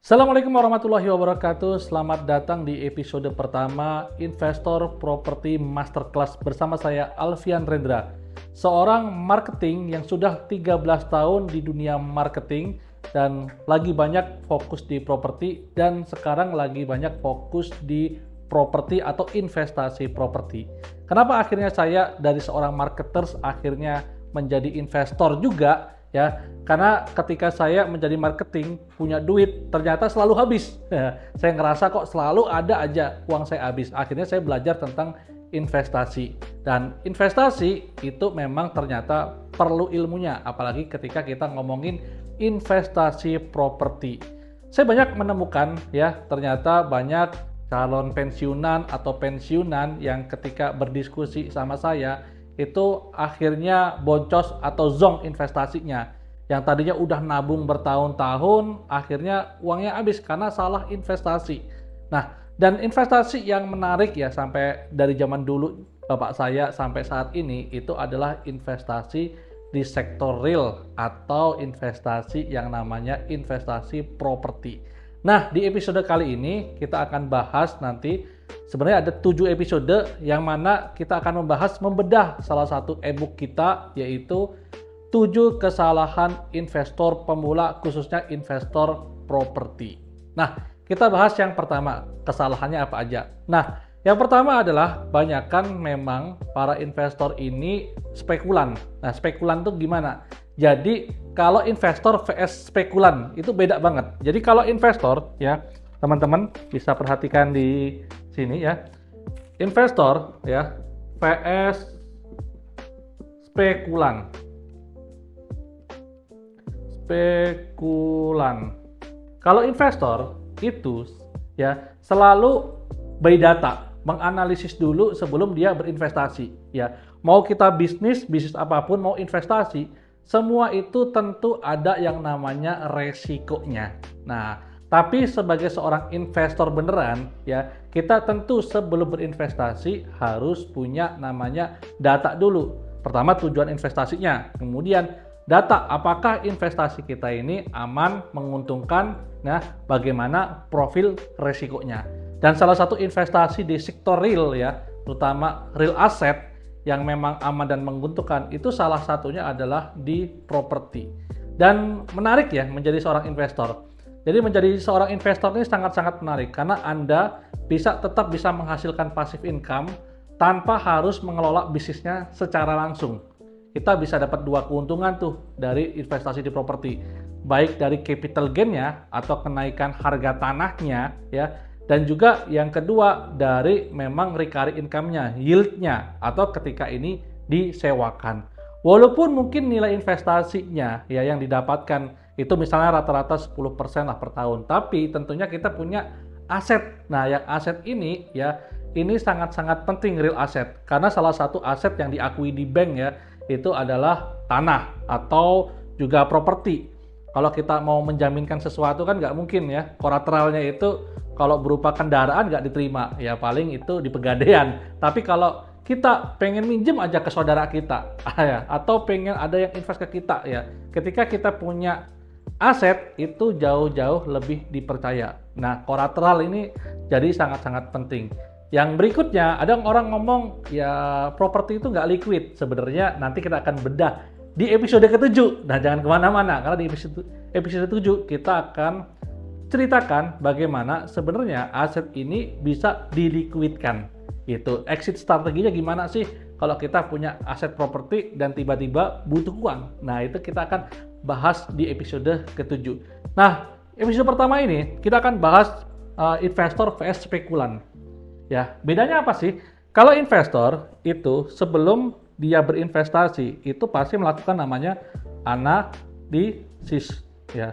Assalamualaikum warahmatullahi wabarakatuh. Selamat datang di episode pertama Investor Property Masterclass bersama saya Alfian Rendra, seorang marketing yang sudah 13 tahun di dunia marketing dan lagi banyak fokus di properti dan sekarang lagi banyak fokus di properti atau investasi properti. Kenapa akhirnya saya dari seorang marketers akhirnya menjadi investor juga? Ya, karena ketika saya menjadi marketing punya duit ternyata selalu habis. Saya ngerasa kok selalu ada aja uang saya habis. Akhirnya saya belajar tentang investasi, dan investasi itu memang ternyata perlu ilmunya, apalagi ketika kita ngomongin investasi properti. Saya banyak menemukan ya, ternyata banyak calon pensiunan atau pensiunan yang ketika berdiskusi sama saya itu akhirnya boncos atau zonk investasinya. Yang tadinya udah nabung bertahun-tahun, akhirnya uangnya habis karena salah investasi. Nah, dan investasi yang menarik ya sampai dari zaman dulu bapak saya sampai saat ini itu adalah investasi di sektor real atau investasi yang namanya investasi properti. Nah, di episode kali ini kita akan bahas nanti sebenarnya ada 7 episode yang mana kita akan membahas membedah salah satu ebook kita, yaitu 7 kesalahan investor pemula khususnya investor properti. Nah, kita bahas yang pertama, kesalahannya apa aja. Nah, yang pertama adalah banyakkan memang para investor ini spekulan. Nah, spekulan itu gimana? Jadi kalau investor vs spekulan itu beda banget. Jadi kalau investor ya, teman-teman bisa perhatikan di sini ya. Investor ya vs spekulan. Spekulan. Kalau investor itu ya selalu by data, menganalisis dulu sebelum dia berinvestasi ya. Mau kita bisnis apapun, mau investasi, semua itu tentu ada yang namanya resikonya. Nah, tapi sebagai seorang investor beneran ya, kita tentu sebelum berinvestasi harus punya namanya data dulu. Pertama tujuan investasinya, kemudian data apakah investasi kita ini aman, menguntungkan, nah bagaimana profil resikonya. Dan salah satu investasi di sektor real ya, terutama real asset yang memang aman dan menguntungkan itu salah satunya adalah di properti. Dan menarik ya menjadi seorang investor. Jadi menjadi seorang investor ini sangat-sangat menarik karena Anda tetap bisa menghasilkan passive income tanpa harus mengelola bisnisnya secara langsung. Kita bisa dapat 2 keuntungan tuh dari investasi di properti. Baik dari capital gain-nya atau kenaikan harga tanahnya ya. Dan juga yang kedua dari memang recurring income-nya, yield-nya, atau ketika ini disewakan. Walaupun mungkin nilai investasinya ya yang didapatkan itu misalnya rata-rata 10% lah per tahun, tapi tentunya kita punya aset. Nah, yang aset ini ya, ini sangat-sangat penting real asset, karena salah satu aset yang diakui di bank ya, itu adalah tanah atau juga properti. Kalau kita mau menjaminkan sesuatu kan nggak mungkin ya, kolateralnya itu kalau berupa kendaraan nggak diterima, ya paling itu di pegadaian. Tapi kalau kita pengen minjem aja ke saudara kita, ya, atau pengen ada yang invest ke kita, ya, ketika kita punya aset itu jauh-jauh lebih dipercaya. Nah, kolateral ini jadi sangat-sangat penting. Yang berikutnya, ada orang ngomong ya properti itu nggak liquid. Sebenarnya nanti kita akan bedah di episode ke-7. Nah, jangan kemana-mana, karena di episode 7 kita akan ceritakan bagaimana sebenarnya aset ini bisa diliquidkan. Itu exit strateginya gimana sih kalau kita punya aset properti dan tiba-tiba butuh uang. Nah, itu kita akan bahas di episode ke-7. Nah, episode pertama ini kita akan bahas investor vs spekulan. Ya, bedanya apa sih? Kalau investor itu sebelum dia berinvestasi itu pasti melakukan namanya analisis ya.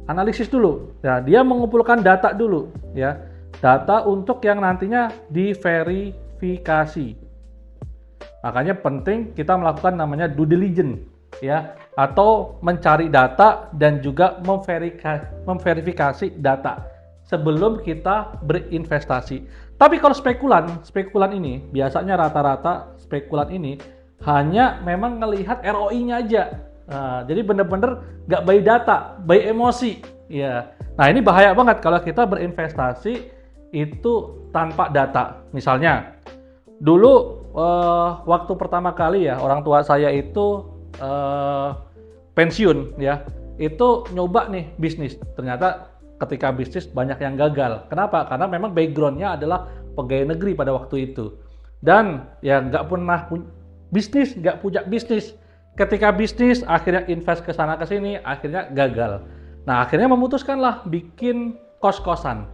Analisis dulu. Ya, dia mengumpulkan data dulu ya. Data untuk yang nantinya diverifikasi. Makanya penting kita melakukan namanya due diligence ya, atau mencari data dan juga memverifikasi data sebelum kita berinvestasi. Tapi kalau spekulan ini biasanya rata-rata spekulan ini hanya memang melihat ROI-nya aja. Jadi bener-bener nggak by data, by emosi. Ya. Nah ini bahaya banget kalau kita berinvestasi itu tanpa data. Misalnya, dulu waktu pertama kali ya orang tua saya itu pensiun ya, itu nyoba nih bisnis. Ternyata ketika bisnis banyak yang gagal. Kenapa? Karena memang backgroundnya adalah pegawai negeri pada waktu itu. Dan ya nggak pernah bisnis, nggak punya bisnis. Ketika bisnis akhirnya invest ke sana ke sini, akhirnya gagal. Nah akhirnya memutuskanlah bikin kos-kosan.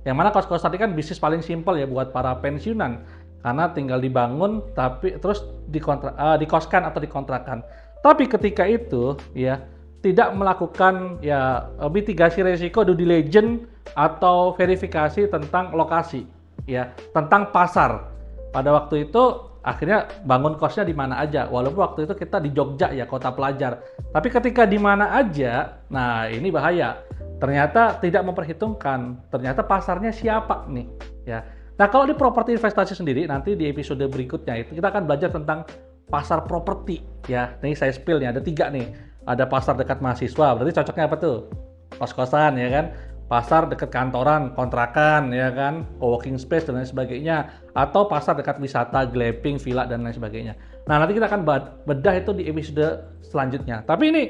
Yang mana kos-kosan ini kan bisnis paling simpel ya buat para pensiunan. Karena tinggal dibangun tapi terus dikoskan atau dikontrakan. Tapi ketika itu ya tidak melakukan ya mitigasi resiko due diligence atau verifikasi tentang lokasi ya, tentang pasar. Pada waktu itu akhirnya bangun kosnya di mana aja, walaupun waktu itu kita di Jogja ya, kota pelajar. Tapi ketika di mana aja, nah ini bahaya. Ternyata tidak memperhitungkan, ternyata pasarnya siapa nih ya. Nah kalau di properti investasi sendiri, nanti di episode berikutnya itu kita akan belajar tentang pasar properti ya. Nih saya spill nih, ada 3 nih. Ada pasar dekat mahasiswa, berarti cocoknya apa tuh? Kos-kosan ya kan? Pasar dekat kantoran, kontrakan ya kan, co-working space dan lain sebagainya, atau pasar dekat wisata, glamping, villa dan lain sebagainya. Nah nanti kita akan bedah itu di episode selanjutnya. Tapi ini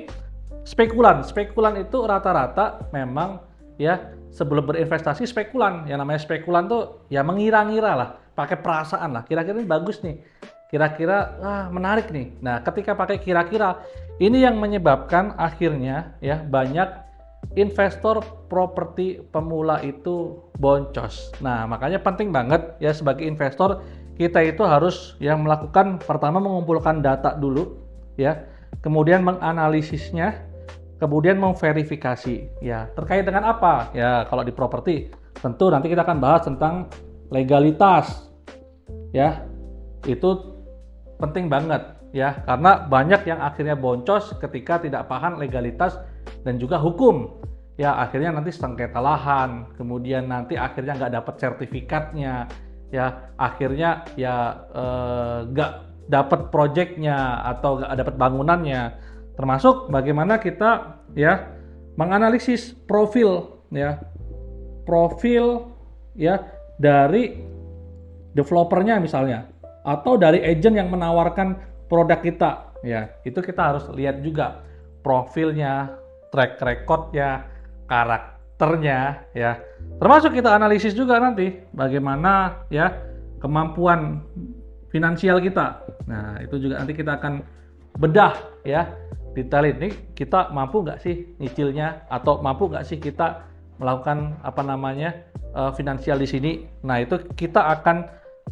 spekulan itu rata-rata memang ya sebelum berinvestasi spekulan. Yang namanya spekulan tuh ya mengira-ngira lah, pakai perasaan lah. Kira-kira ini bagus nih, kira-kira menarik nih. Nah ketika pakai kira-kira ini yang menyebabkan akhirnya ya banyak investor properti pemula itu boncos. Nah, makanya penting banget ya sebagai investor kita itu harus yang melakukan pertama mengumpulkan data dulu ya, kemudian menganalisisnya, kemudian memverifikasi ya. Terkait dengan apa? Ya, kalau di properti tentu nanti kita akan bahas tentang legalitas. Ya. Itu penting banget ya, karena banyak yang akhirnya boncos ketika tidak paham legalitas dan juga hukum ya, akhirnya nanti sengketa lahan, kemudian nanti akhirnya nggak dapat sertifikatnya ya, akhirnya ya nggak dapat proyeknya atau nggak dapat bangunannya. Termasuk bagaimana kita ya menganalisis profil ya dari developernya misalnya, atau dari agent yang menawarkan produk kita ya, itu kita harus lihat juga profilnya, track recordnya, karakternya ya. Termasuk kita analisis juga nanti bagaimana ya kemampuan finansial kita. Nah itu juga nanti kita akan bedah ya, detailin nih kita mampu nggak sih nyicilnya, atau mampu nggak sih kita melakukan finansial di sini. Nah itu kita akan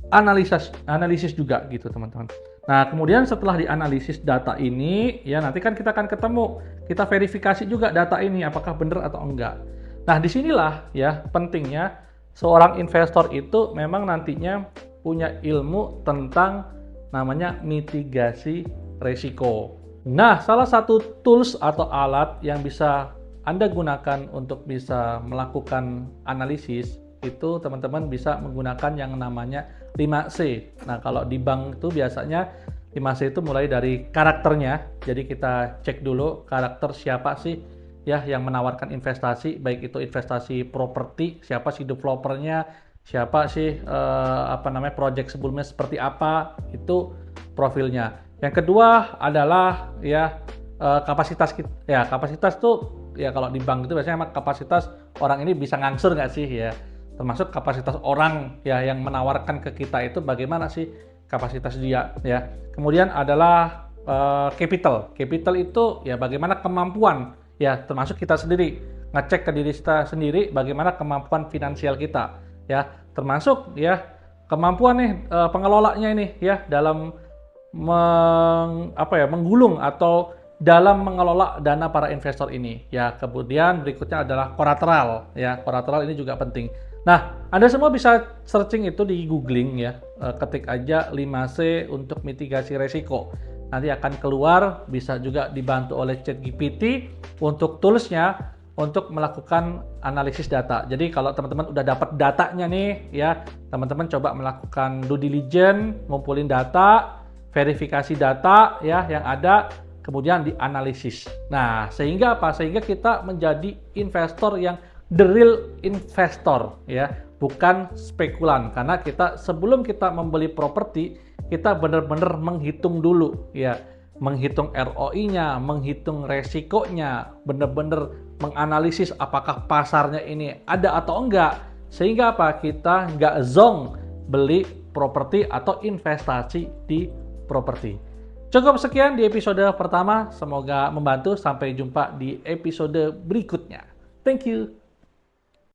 analisis juga gitu teman-teman. Nah kemudian setelah dianalisis data ini ya, nanti kan kita akan ketemu, kita verifikasi juga data ini apakah benar atau enggak. Nah disinilah ya pentingnya seorang investor itu memang nantinya punya ilmu tentang namanya mitigasi resiko. Nah salah satu tools atau alat yang bisa Anda gunakan untuk bisa melakukan analisis itu teman-teman bisa menggunakan yang namanya 5C. Nah kalau di bank itu biasanya 5C itu mulai dari karakternya. Jadi kita cek dulu karakter siapa sih ya yang menawarkan investasi, baik itu investasi properti, siapa sih developernya, siapa sih project sebelumnya seperti apa, itu profilnya. Yang kedua adalah ya kapasitas kita. Ya kapasitas tuh ya kalau di bank itu biasanya kapasitas orang ini bisa ngangsur nggak sih ya. Termasuk kapasitas orang ya yang menawarkan ke kita itu bagaimana sih kapasitas dia ya. Kemudian adalah capital. Capital itu ya bagaimana kemampuan ya, termasuk kita sendiri ngecek ke diri kita sendiri bagaimana kemampuan finansial kita ya, termasuk ya kemampuan nih pengelolanya ini ya dalam menggulung atau dalam mengelola dana para investor ini ya. Kemudian berikutnya adalah kolateral ya, kolateral ini juga penting. Nah, Anda semua bisa searching itu di googling ya, ketik aja 5C untuk mitigasi resiko. Nanti akan keluar, bisa juga dibantu oleh ChatGPT untuk toolsnya untuk melakukan analisis data. Jadi kalau teman-teman udah dapat datanya nih ya, teman-teman coba melakukan due diligence, ngumpulin data, verifikasi data ya yang ada, kemudian dianalisis. Nah, sehingga apa? Sehingga kita menjadi investor yang the real investor ya, bukan spekulan. Karena kita sebelum kita membeli properti, kita benar-benar menghitung dulu ya, menghitung ROI-nya, menghitung resikonya, benar-benar menganalisis apakah pasarnya ini ada atau enggak. Sehingga apa? Kita nggak zong beli properti atau investasi di properti. Cukup sekian di episode pertama, semoga membantu. Sampai jumpa di episode berikutnya. Thank you.